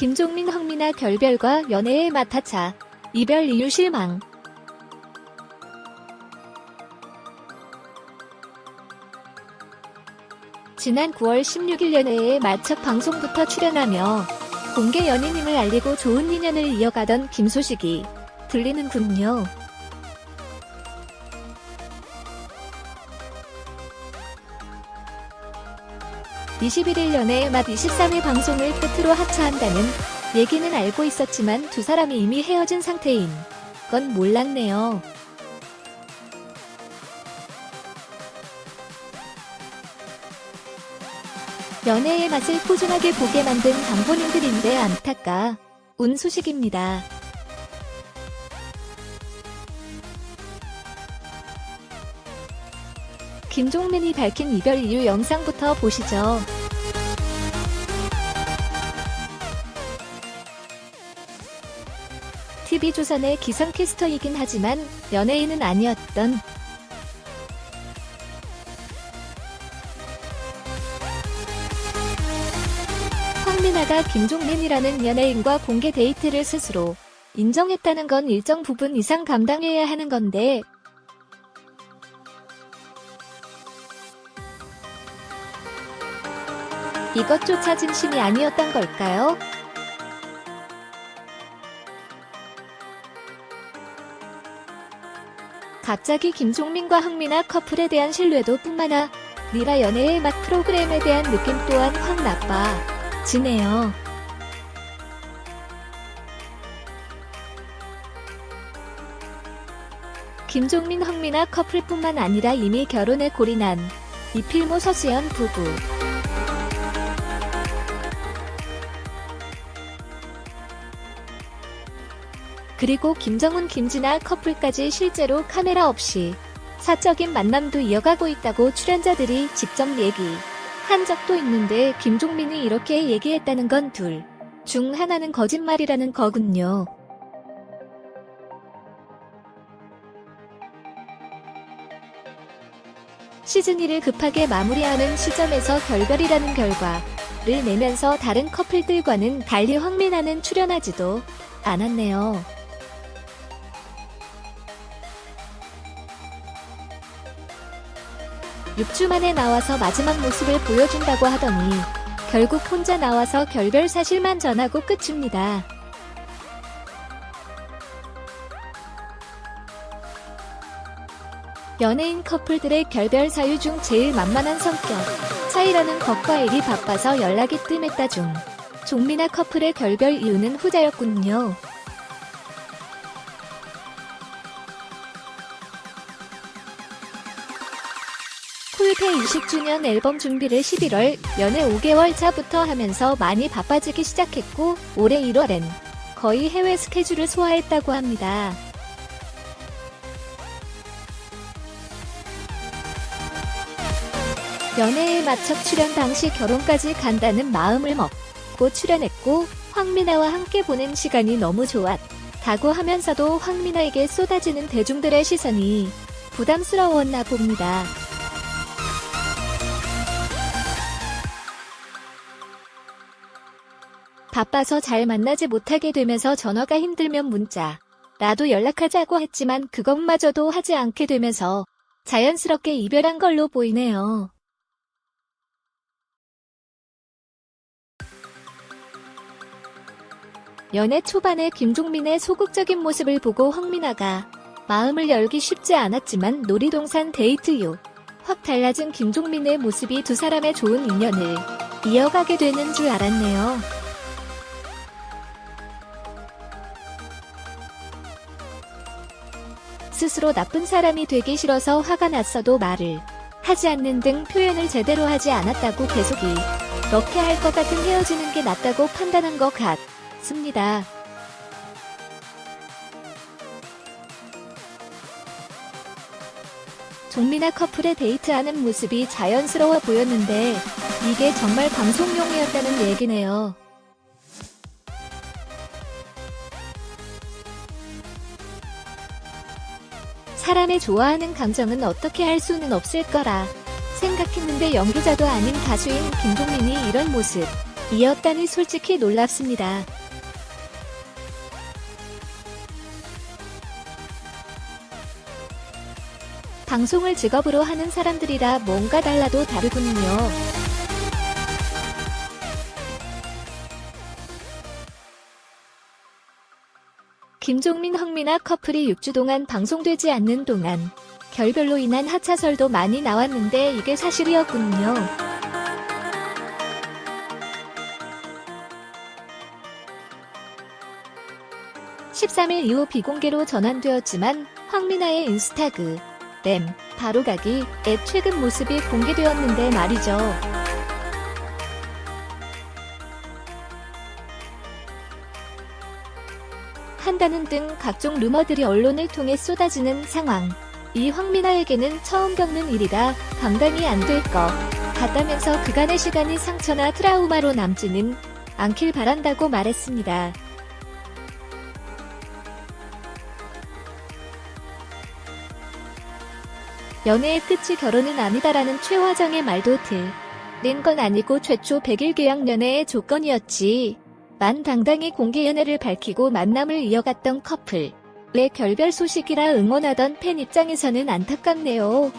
김종민 황미나 결별과 연애의 마타차. 이별 이유 실망. 지난 9월 16일 연애의 마첫 방송부터 출연하며 공개 연인임을 알리고 좋은 인연을 이어가던 김 소식이 들리는군요. (21일) 연애의 맛 23회 방송을 끝으로 합차한다는 얘기는 알고 있었지만 두 사람이 이미 헤어진 상태인 건 몰랐네요. 연애의 맛을 포근하게 보게 만든 방본인들인데 안타까운 소식입니다. 김종민이 밝힌 이별 이유 영상부터 보시죠. TV조선의 기상캐스터이긴 하지만 연예인은 아니었던 황미나가 김종민이라는 연예인과 공개 데이트를 스스로 인정했다는 건 일정 부분 이상 감당해야 하는 건데 이것조차 진심이 아니었던 걸까요? 갑자기 김종민과 황미나 커플에 대한 신뢰도 뿐만 아니라 연애의 맛 프로그램에 대한 느낌 또한 확 나빠지네요. 김종민 황미나 커플뿐만 아니라 이미 결혼에 골인한 이필모 서수연 부부. 그리고 김정훈 김진아 커플까지 실제로 카메라 없이 사적인 만남도 이어가고 있다고 출연자들이 직접 얘기한 적도 있는데 김종민이 이렇게 얘기했다는 건 둘 중 하나는 거짓말이라는 거군요. 시즌1을 급하게 마무리하는 시점에서 결별이라는 결과를 내면서 다른 커플들과는 달리 황미나는 출연하지도 않았네요. 6주 만에 나와서 마지막 모습을 보여준다고 하더니 결국 혼자 나와서 결별 사실만 전하고 끝입니다. 연예인 커플들의 결별 사유 중 제일 만만한 성격 차이라는 것과 일이 바빠서 연락이 뜸했다 중 종미나 커플의 결별 이유는 후자였군요. 쿨페 20주년 앨범 준비를 11월 연애 5개월 차부터 하면서 많이 바빠지기 시작했고 올해 1월엔 거의 해외 스케줄을 소화했다고 합니다. 연애에 맞춰 출연 당시 결혼까지 간다는 마음을 먹고 출연했고 황미나와 함께 보낸 시간이 너무 좋았다고 하면서도 황미나에게 쏟아지는 대중들의 시선이 부담스러웠나 봅니다. 바빠서 잘 만나지 못하게 되면서 전화가 힘들면 문자라도 연락하자고 했지만 그것마저도 하지 않게 되면서 자연스럽게 이별한 걸로 보이네요. 연애 초반에 김종민의 소극적인 모습을 보고 황미나가 마음을 열기 쉽지 않았지만 놀이동산 데이트 이후 확 달라진 김종민의 모습이 두 사람의 좋은 인연을 이어가게 되는 줄 알았네요. 스스로 나쁜 사람이 되기 싫어서 화가 났어도 말을 하지 않는 등 표현을 제대로 하지 않았다고 계속 이렇게 할 것 같은 헤어지는 게 낫다고 판단한 것 같습니다. 종미나 커플의 데이트하는 모습이 자연스러워 보였는데 이게 정말 방송용이었다는 얘기네요. 사람의 좋아하는 감정은 어떻게 할 수는 없을 거라 생각했는데 연기자도 아닌 가수인 김종민이 이런 모습 이었다니 솔직히 놀랍습니다. 방송을 직업으로 하는 사람들이라 뭔가 달라도 다르군요. 김종민 황미나 커플이 6주 동안 방송되지 않는 동안 결별로 인한 하차설도 많이 나왔는데 이게 사실이었군요. (13일) 이후 비공개로 전환되었지만 황미나의 인스타그램 바로가기의 최근 모습이 공개되었는데 말이죠. 한다는 등 각종 루머들이 언론을 통해 쏟아지는 상황. 이 황미나에게는 처음 겪는 일이라 감당이 안 될 것 같다면서 그간의 시간이 상처나 트라우마로 남지는 않길 바란다고 말했습니다. 연애의 끝이 결혼은 아니다라는 최화정의 말도 들은 건 아니고 최초 100일 계약 연애의 조건이었지. 만 당당히 공개 연애를 밝히고 만남을 이어갔던 커플의 결별 소식이라 응원하던 팬 입장에서는 안타깝네요.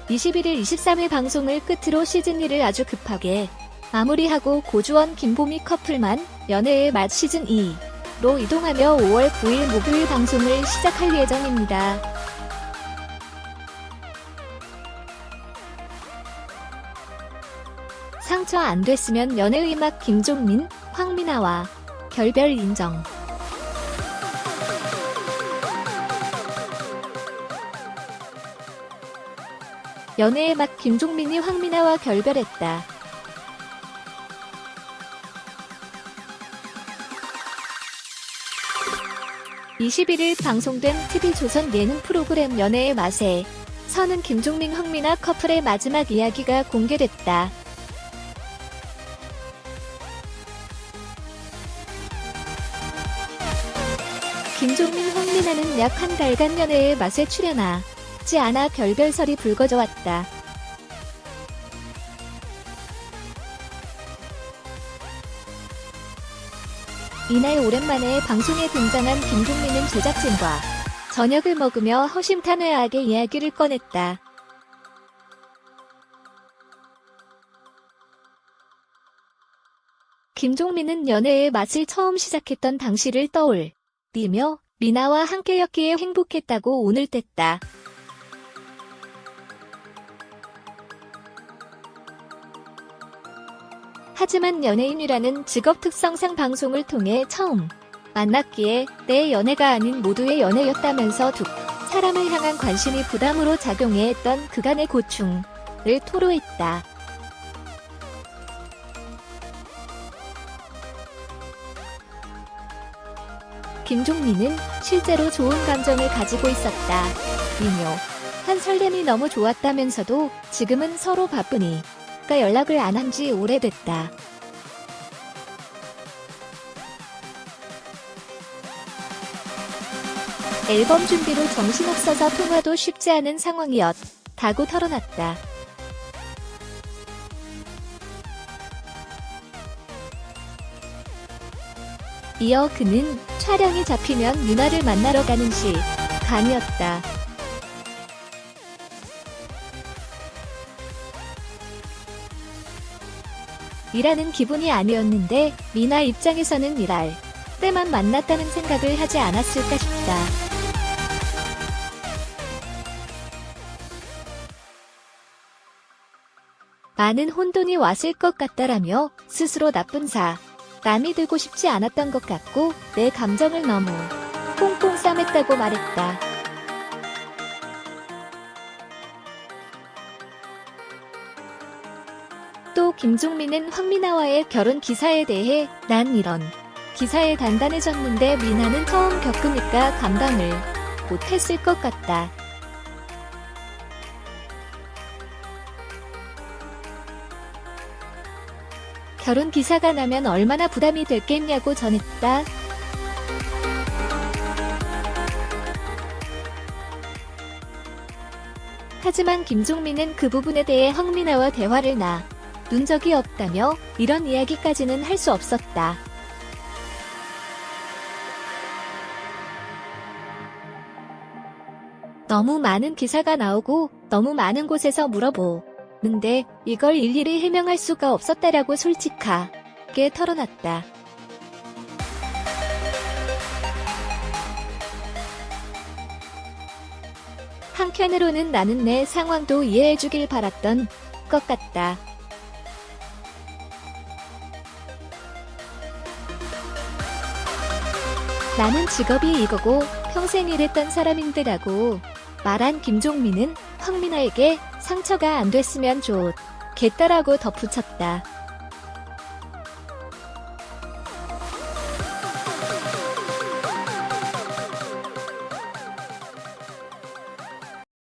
(21일) 23일 방송을 끝으로 시즌2를 아주 급하게 마무리하고 고주원 김보미 커플만 연애의 맛 시즌2로 이동하며 5월 9일 목요일 방송을 시작할 예정입니다. 상처 안 됐으면 연애의 맛 김종민, 황미나와 결별 인정. 연애의 맛 김종민이 황미나와 결별했다. (21일) 방송된 TV조선 예능 프로그램 연애의 맛에 서는 김종민 황미나 커플의 마지막 이야기가 공개됐다. 김종민 황미나는 약 한 달간 연애의 맛에 출연하지 않아 결별설이 불거져왔다. 이날 오랜만에 방송에 등장한 김종민은 제작진과 저녁을 먹으며 허심탄회하게 이야기를 꺼냈다. 김종민은 연애의 맛을 처음 시작했던 당시를 떠올리며 미나와 함께였기에 행복했다고 오늘 뗐다. 하지만 연예인이라는 직업 특성상 방송을 통해 처음 만났기에 내 연애가 아닌 모두의 연애였다면서 두 사람을 향한 관심이 부담으로 작용해 했던 그간의 고충을 토로했다. 김종민은 실제로 좋은 감정을 가지고 있었다. 미묘한 설렘이 너무 좋았다면서도 지금은 서로 바쁘니까 연락을 안 한 지 오래됐다. 앨범 준비로 정신없어서 통화도 쉽지 않은 상황이었다고 털어놨다. 이어 그는 촬영이 잡히면 미나를 만나러 가는 시간이었다. 일하는 기분이 아니었는데 미나 입장에서는 일할 때만 만났다는 생각을 하지 않았을까 싶다. 많은 혼돈이 왔을 것 같다라며 스스로 나쁜 사람이 되고 싶지 않았던 것 같고 내 감정을 너무 꽁꽁 싸맸다고 말했다. 또 김종민은 황미나와의 결혼 기사에 대해 난 이런 기사에 단단해졌는데 미나는 처음 겪으니까 감당을 못했을 것 같다. 결혼 기사가 나면 얼마나 부담이 됐겠냐고 전했다. 하지만 김종민은 그 부분에 대해 황미나와 대화를 나눈 적이 없다며 이런 이야기까지는 할 수 없었다. 너무 많은 기사가 나오고 너무 많은 곳에서 물어보는데 이걸 일일이 해명할 수가 없었다라고 솔직하게 털어놨다. 한편으로는 나는 내 상황도 이해해주길 바랐던 것 같다. 나는 직업이 이거고 평생 일했던 사람인데라고 말한 김종민은 황미나에게 상처가 안 됐으면 좋겠다라고 덧붙였다.